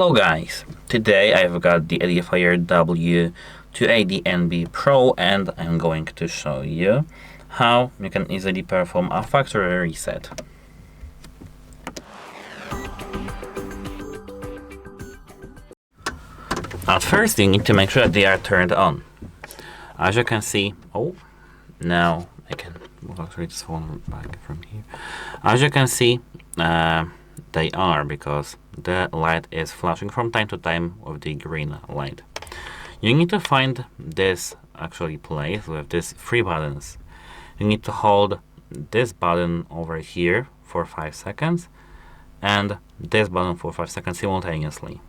Hello guys, today I've got the EDIFIER W280NB Pro and I'm going to show you how you can easily perform a factory reset. At first you need to make sure that they are turned on. As you can see, now I can move actually this phone back from here. As you can see, they are, because the light is flashing from time to time with the green light. You need to find this place with these three buttons. You need to hold this button over here for 5 seconds and this button for 5 seconds simultaneously.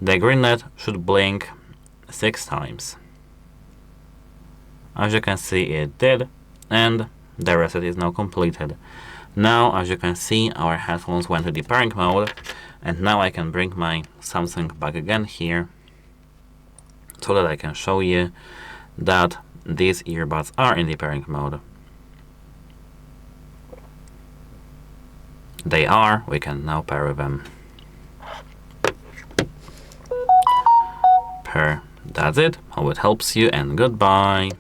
The green light should blink 6 times. As you can see, it did, and the reset is now completed. Now, as you can see, our headphones went to the pairing mode, and now I can bring my Samsung back again here so that I can show you that these earbuds are in the pairing mode. They are. We can now pair them. That's it. Hope it helps you, and goodbye.